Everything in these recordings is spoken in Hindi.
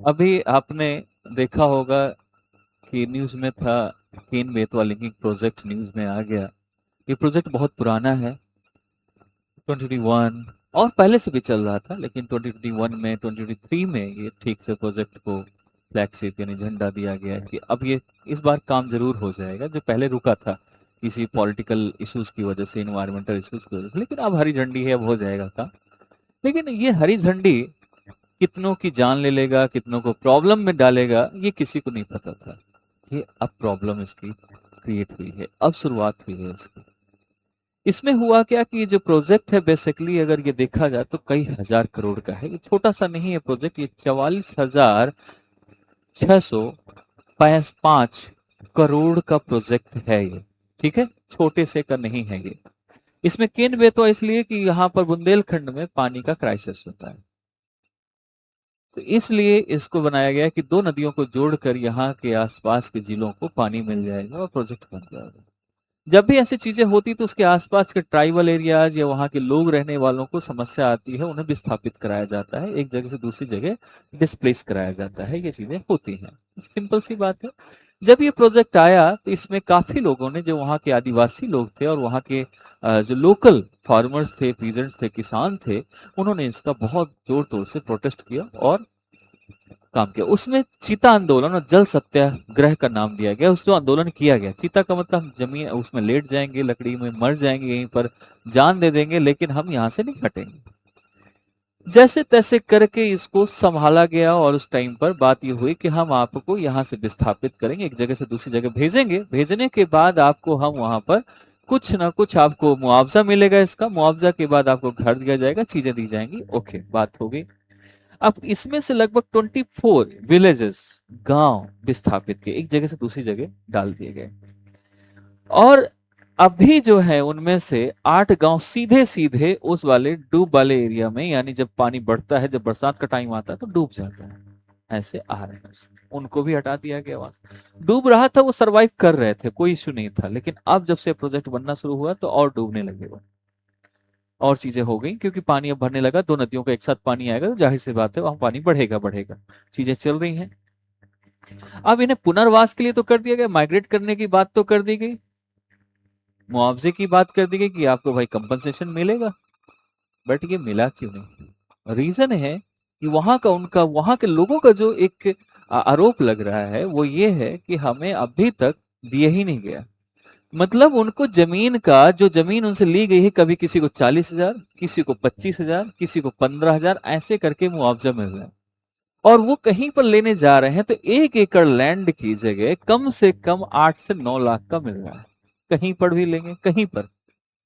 अभी आपने देखा होगा कि न्यूज में था, केन बेतवा लिंकिंग प्रोजेक्ट न्यूज में आ गया। ये प्रोजेक्ट बहुत पुराना है, 2021 और पहले से भी चल रहा था, लेकिन 2021 में 2023 में ये ठीक से प्रोजेक्ट को फ्लैगशिप यानी झंडा दिया गया है कि अब ये इस बार काम जरूर हो जाएगा, जो पहले रुका था किसी पॉलिटिकल इश्यूज की वजह से, इन्वायरमेंटल इश्यूज की वजह से। लेकिन अब हरी झंडी है, अब हो जाएगा काम। लेकिन ये हरी झंडी कितनों की जान ले लेगा, कितनों को प्रॉब्लम में डालेगा, ये किसी को नहीं पता था। ये अब प्रॉब्लम इसकी क्रिएट हुई है, अब शुरुआत हुई है इसकी। इसमें हुआ क्या कि ये जो प्रोजेक्ट है बेसिकली अगर ये देखा जाए तो कई हजार करोड़ का है। ये छोटा सा नहीं है प्रोजेक्ट, ये 44,605 करोड़ का प्रोजेक्ट है ये। ठीक है, छोटे से का नहीं है ये। इसमें केन बेतवा इसलिए कि यहाँ पर बुंदेलखंड में पानी का क्राइसिस होता है, तो इसलिए इसको बनाया गया कि दो नदियों को जोड़कर यहाँ के आसपास के जिलों को पानी मिल जाएगा और प्रोजेक्ट बन जाएगा। जब भी ऐसी चीजें होती तो उसके आसपास के ट्राइबल एरियाज या वहाँ के लोग रहने वालों को समस्या आती है, उन्हें विस्थापित कराया जाता है, एक जगह से दूसरी जगह डिस्प्लेस कराया जाता है। ये चीजें होती हैं, सिंपल सी बात है। जब ये प्रोजेक्ट आया तो इसमें काफी लोगों ने, जो वहाँ के आदिवासी लोग थे और वहाँ के जो लोकल फार्मर्स थे, पीजेंट्स थे, किसान थे, उन्होंने इसका बहुत जोर तोर से प्रोटेस्ट किया और काम किया। उसमें चीता आंदोलन और जल सत्याग्रह का नाम दिया गया। उस जो आंदोलन किया गया, चीता का मतलब हम जमीन उसमें लेट जाएंगे, लकड़ी में मर जाएंगे, यहीं पर जान दे देंगे, लेकिन हम यहाँ से नहीं हटेंगे। जैसे तैसे करके इसको संभाला गया और उस टाइम पर बात ये हुई कि हम आपको यहाँ से विस्थापित करेंगे, एक जगह से दूसरी जगह भेजेंगे। भेजने के बाद आपको हम वहां पर कुछ ना कुछ आपको मुआवजा मिलेगा। इसका मुआवजा के बाद आपको घर दिया जाएगा, चीजें दी जाएंगी। ओके, बात हो गई। अब इसमें से लगभग 24 विलेजेस, गांव विस्थापित किए, एक जगह से दूसरी जगह डाल दिए गए। और अभी जो है उनमें से 8 गांव सीधे सीधे उस वाले डूब वाले एरिया में, यानी जब पानी बढ़ता है, जब बरसात का टाइम आता है तो डूब जाता है, ऐसे आ रहे हैं। उनको भी हटा दिया गया। वहां से डूब रहा था, वो सरवाइव कर रहे थे, कोई इश्यू नहीं था। लेकिन अब जब से प्रोजेक्ट बनना शुरू हुआ तो और डूबने लगे वो, और चीजें हो गई, क्योंकि पानी अब भरने लगा। दो नदियों का एक साथ पानी आएगा तो जाहिर सी बात है वहां पानी बढ़ेगा बढ़ेगा। चीजें चल रही हैं। अब इन्हें पुनर्वास के लिए तो कर दिया गया, माइग्रेट करने की बात तो कर दी गई, मुआवजे की बात कर दी गई कि आपको भाई कंपनसेशन मिलेगा। बट ये मिला क्यों नहीं? रीजन है कि वहां का, उनका, वहां के लोगों का जो एक आरोप लग रहा है वो ये है कि हमें अभी तक दिए ही नहीं गया। मतलब उनको जमीन का, जो जमीन उनसे ली गई है, कभी किसी को 40,000, किसी को 25,000, किसी को 15,000, ऐसे करके मुआवजा मिल रहा है। और वो कहीं पर लेने जा रहे हैं तो 1 एकड़ लैंड की जगह कम से कम 8 से 9 लाख का मिल रहा है। कहीं पर भी लेंगे, कहीं पर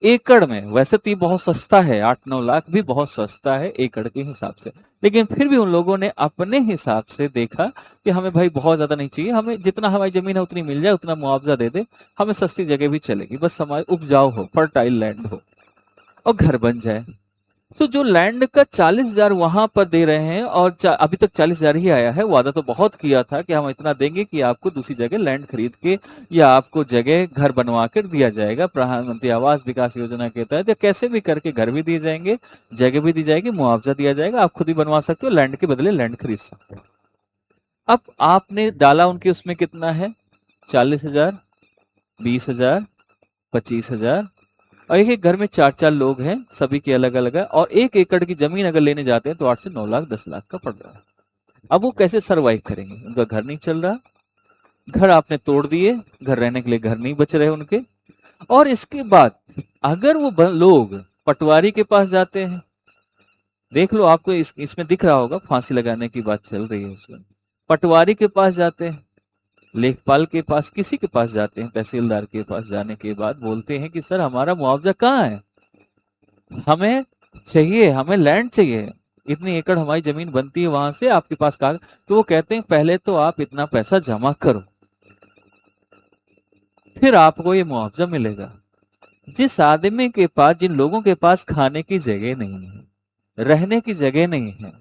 एकड़ में। वैसे तो ये बहुत सस्ता है, 8-9 लाख भी बहुत सस्ता है एकड़ के हिसाब से। लेकिन फिर भी उन लोगों ने अपने हिसाब से देखा कि हमें भाई बहुत ज्यादा नहीं चाहिए, हमें जितना हमारी जमीन है उतनी मिल जाए, उतना मुआवजा दे दे, हमें सस्ती जगह भी चलेगी, बस हमारे उपजाऊ हो, फर्टाइल लैंड हो और घर बन जाए। तो जो लैंड का 40,000 वहां पर दे रहे हैं, और अभी तक 40,000 ही आया है। वादा तो बहुत किया था कि हम इतना देंगे कि आपको दूसरी जगह लैंड खरीद के या आपको जगह घर बनवा कर दिया जाएगा, प्रधानमंत्री आवास विकास योजना के तहत, या कैसे भी करके घर भी दिए जाएंगे, जगह भी दी जाएगी, मुआवजा दिया जाएगा, आप खुद ही बनवा सकते हो, लैंड के बदले लैंड खरीद सकते हो। अब आपने डाला उनके उसमें कितना है? 40,000, 20,000, 25,000। और एक एक घर में 4-4 लोग हैं, सभी के अलग अलग है, और 1 एकड़ की जमीन अगर लेने जाते हैं तो 8 से 9 लाख, 10 लाख का पड़ रहा है। अब वो कैसे सरवाइव करेंगे? उनका घर नहीं चल रहा, घर आपने तोड़ दिए, घर रहने के लिए घर नहीं बच रहे उनके। और इसके बाद अगर वो लोग पटवारी के पास जाते हैं, देख लो, आपको इसमें दिख रहा होगा, फांसी लगाने की बात चल रही है इसमें। पटवारी के पास जाते हैं, लेखपाल के पास, किसी के पास जाते हैं, तहसीलदार के पास जाने के बाद बोलते हैं कि सर हमारा मुआवजा कहाँ है, हमें चाहिए, हमें लैंड चाहिए, इतनी एकड़ हमारी जमीन बनती है, वहां से आपके पास कागज। तो वो कहते हैं पहले तो आप इतना पैसा जमा करो, फिर आपको ये मुआवजा मिलेगा। जिस आदमी के पास, जिन लोगों के पास खाने की जगह नहीं है, रहने की जगह नहीं है,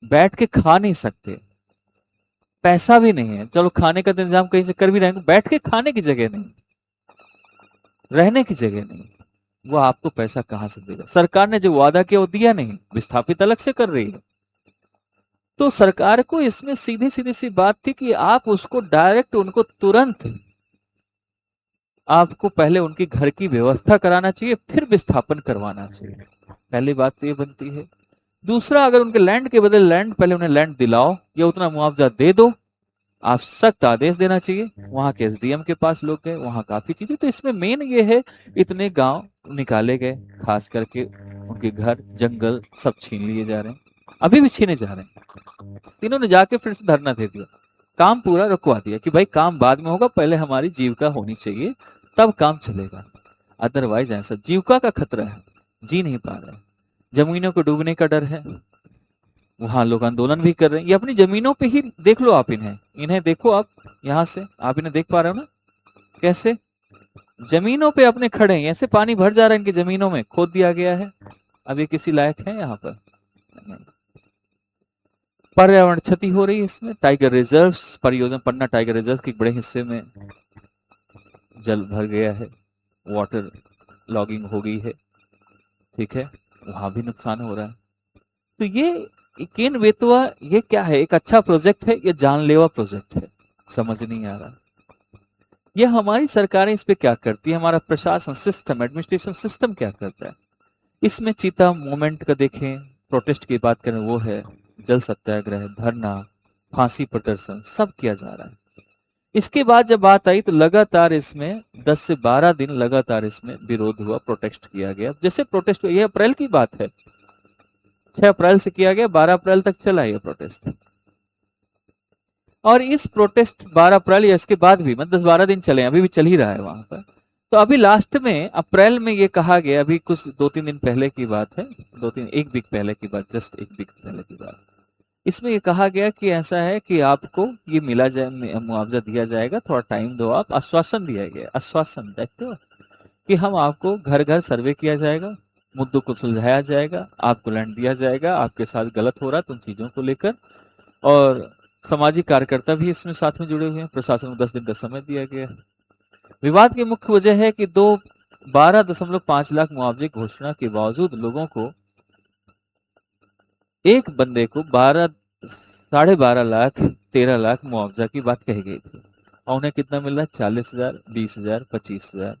बैठ के खा नहीं सकते, पैसा भी नहीं है, चलो खाने का तो इंतजाम कहीं से कर भी रहे हैं, बैठ के खाने की जगह नहीं, रहने की जगह नहीं, वो आपको पैसा कहां से देगा? सरकार ने जो वादा किया वो दिया नहीं, विस्थापित अलग से कर रही है। तो सरकार को इसमें सीधी सीधी सी बात थी कि आप उसको डायरेक्ट उनको तुरंत आपको पहले उनकी घर की व्यवस्था कराना चाहिए, फिर विस्थापन करवाना चाहिए। पहली बात तो ये बनती है। दूसरा, अगर उनके लैंड के बदले लैंड, पहले उन्हें लैंड दिलाओ या उतना मुआवजा दे दो। आप सख्त आदेश देना चाहिए। वहां के एसडीएम के पास लोग गए, वहां काफी चीजें, तो इसमें मेन ये है, इतने गांव निकाले गए, खास करके उनके घर जंगल सब छीन लिए जा रहे हैं, अभी भी छीने जा रहे हैं। इन्होंने जाके फिर से धरना दे दिया, काम पूरा रुकवा दिया कि भाई काम बाद में होगा, पहले हमारी जीविका होनी चाहिए, तब काम चलेगा। अदरवाइज ऐसा जीविका का खतरा है, जी नहीं पा रहे, जमीनों को डूबने का डर है। वहां लोग आंदोलन भी कर रहे हैं। ये अपनी जमीनों पे ही देख लो आप, इन्हें इन्हें देखो आप, यहां से आप इन्हें देख पा रहे हो ना, कैसे जमीनों पे अपने खड़े हैं, ऐसे पानी भर जा रहा है इनकी जमीनों में, खोद दिया गया है। अब ये किसी लायक है यहाँ पर? पर्यावरण क्षति हो रही है इसमें। टाइगर रिजर्व परियोजना, पन्ना टाइगर रिजर्व के बड़े हिस्से में जल भर गया है, वाटर लॉगिंग हो गई है, ठीक है, वहां भी नुकसान हो रहा है। तो ये केन बेतवा ये क्या है, एक अच्छा प्रोजेक्ट है या जानलेवा प्रोजेक्ट है, समझ नहीं आ रहा। ये हमारी सरकारें इस पे क्या करती है, हमारा प्रशासन सिस्टम, एडमिनिस्ट्रेशन सिस्टम क्या करता है। इसमें चीता मूवमेंट का देखें, प्रोटेस्ट की बात करें, वो है जल सत्याग्रह, धरना, फांसी प्रदर्शन, सब किया जा रहा है। इसके बाद जब बात आई तो लगातार इसमें 10 से 12 दिन लगातार इसमें विरोध हुआ, प्रोटेस्ट किया गया। जैसे प्रोटेस्ट, ये अप्रैल की बात है, 6 अप्रैल से किया गया, 12 अप्रैल तक चला ये प्रोटेस्ट। और इस प्रोटेस्ट 12 अप्रैल या इसके बाद भी मतलब 10-12 दिन चले, अभी भी चल ही रहा है वहां पर। तो अभी लास्ट में अप्रैल में ये कहा गया, अभी कुछ 2-3 दिन पहले की बात है, 2-3 एक वीक पहले की बात, जस्ट एक वीक पहले की बात, इसमें ये कहा गया कि ऐसा है कि आपको ये मिला जाए, मुआवजा दिया जाएगा, थोड़ा टाइम दो आप। आश्वासन दिया गया, आश्वासन देखते हो कि हम आपको घर घर सर्वे किया जाएगा, मुद्दों को सुलझाया जाएगा, आपको लैंड दिया जाएगा, आपके साथ गलत हो रहा है तो उन चीजों को लेकर। और सामाजिक कार्यकर्ता भी इसमें साथ में जुड़े हुए हैं, प्रशासन को 10 दिन का समय दिया गया है। विवाद की मुख्य वजह है कि 12.5 लाख मुआवजे घोषणा के बावजूद लोगों को, एक बंदे को 12.5 लाख 13 लाख मुआवजा की बात कही गई थी, और उन्हें कितना मिल रहा है, 40,000, 20,000, 25,000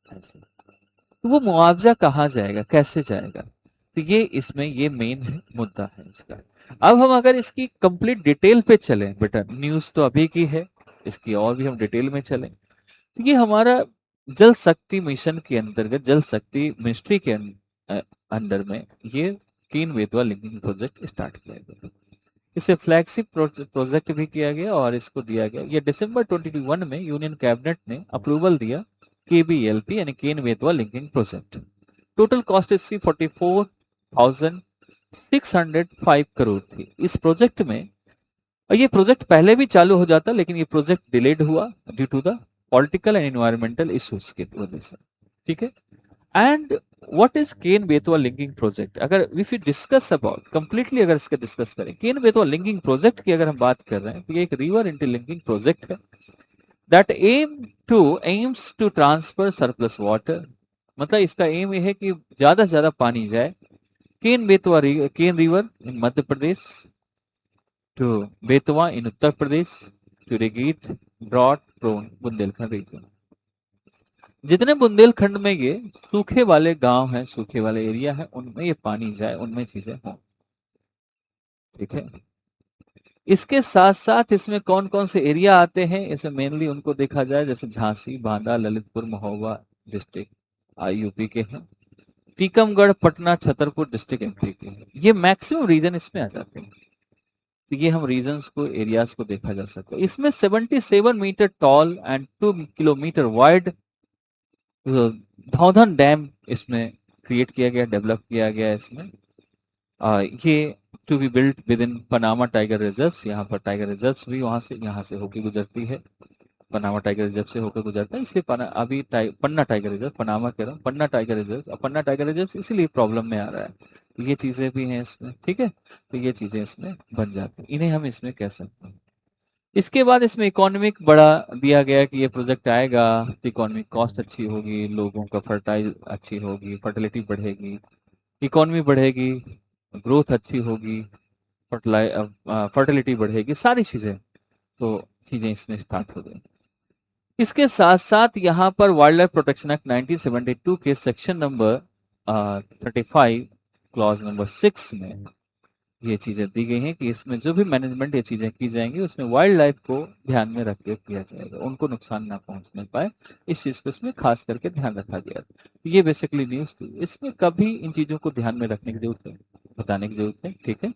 ऐसे। तो वो मुआवजा कहाँ जाएगा, कैसे जाएगा? तो ये इसमें ये मेन मुद्दा है इसका। अब हम अगर इसकी कंप्लीट डिटेल पे चलें, बेटा न्यूज तो अभी की है, इसकी और भी हम डिटेल में चलें, तो ये हमारा जल शक्ति मिशन के अंतर्गत, जल शक्ति मिनिस्ट्री के अंडर में ये केन बेतवा लिंकिंग प्रोजेक्ट स्टार्ट किया गया। इसे फ्लैगशिप प्रोजेक्ट भी किया गया और इसको दिया गया, ये दिसंबर 2021 में यूनियन कैबिनेट ने अप्रूवल दिया, केबीएलपी यानी Ken Betwa linking project. Total cost इसकी 44,605 करोड़ थी इस प्रोजेक्ट में। और ये प्रोजेक्ट पहले भी चालू हो जाता, लेकिन ये प्रोजेक्ट डिलेड हुआ due to the political and environmental issues की वजह से, ठीक है। And what is Ken Betwa linking project, अगर if you discuss about completely, अगर इसका डिस्कस करें केन बेतवा लिंकिंग प्रोजेक्ट की अगर हम बात कर रहे हैं, तो ये एक रिवर इंटरलिंकिंग प्रोजेक्ट है that aims to transfer surplus water. मतलब इसका एम ये है कि ज्यादा से ज्यादा पानी जाए Ken river in Madhya Pradesh to Betwa in Uttar Pradesh to irrigate drought prone Bundelkhand region. जितने बुंदेलखंड में ये सूखे वाले गांव हैं, सूखे वाले एरिया है, उनमें ये पानी जाए, उनमें चीजें हों, ठीक है। इसके साथ साथ इसमें कौन कौन से एरिया आते हैं, इसमें मेनली उनको देखा जाए, जैसे झांसी, बांदा, ललितपुर, महोबा डिस्ट्रिक्ट यूपी के हैं, टीकमगढ़, पटना, छतरपुर डिस्ट्रिक्ट एमपी के हैं। ये मैक्सिमम रीजन इसमें आ जाते हैं। तो ये हम रीजन्स को, एरियाज को देखा जा सकता है। इसमें 77 metre tall and 2 kilometre wide Dhaudhan dam इसमें क्रिएट किया गया, डेवलप किया गया इसमें। ये to be built within Panna tiger reserves. यहाँ पर टाइगर रिजर्व्स भी यहाँ से होकर गुजरती है, पनामा टाइगर रिजर्व से होकर गुजरता है, इसलिए अभी पन्ना टाइगर रिजर्व, पनामा कह रहा हूँ, पन्ना टाइगर रिजर्व, पन्ना टाइगर रिजर्व इसीलिए प्रॉब्लम में आ रहा है। तो ये चीजें भी हैं इसमें, ठीक है। तो ये चीजें इसमें बन जाती हैं, इन्हें हम इसमें कह सकते हैं। इसके बाद इसमें इकोनॉमिक बड़ा दिया गया कि ये प्रोजेक्ट आएगा तो इकोनॉमिक कॉस्ट अच्छी होगी, लोगों का फर्टाइल अच्छी होगी, फर्टिलिटी बढ़ेगी, इकोनॉमी बढ़ेगी, ग्रोथ अच्छी होगी, फर्टिलिटी बढ़ेगी, सारी चीजें, तो चीजें इसमें स्टार्ट हो गई। इसके साथ साथ यहाँ पर वाइल्ड लाइफ प्रोटेक्शन एक्ट 1972 के सेक्शन नंबर 35 क्लॉज नंबर 6 में ये चीजें दी गई हैं कि इसमें जो भी मैनेजमेंट ये चीजें की जाएंगी उसमें वाइल्ड लाइफ को ध्यान में रख के किया जाएगा, उनको नुकसान ना पहुंचने पाए, इस चीज को इसमें खास करके ध्यान रखा गया। ये बेसिकली न्यूज थी, इसमें कभी इन चीजों को ध्यान में रखने की जरूरत है, बताने की जरूरत है, ठीक है।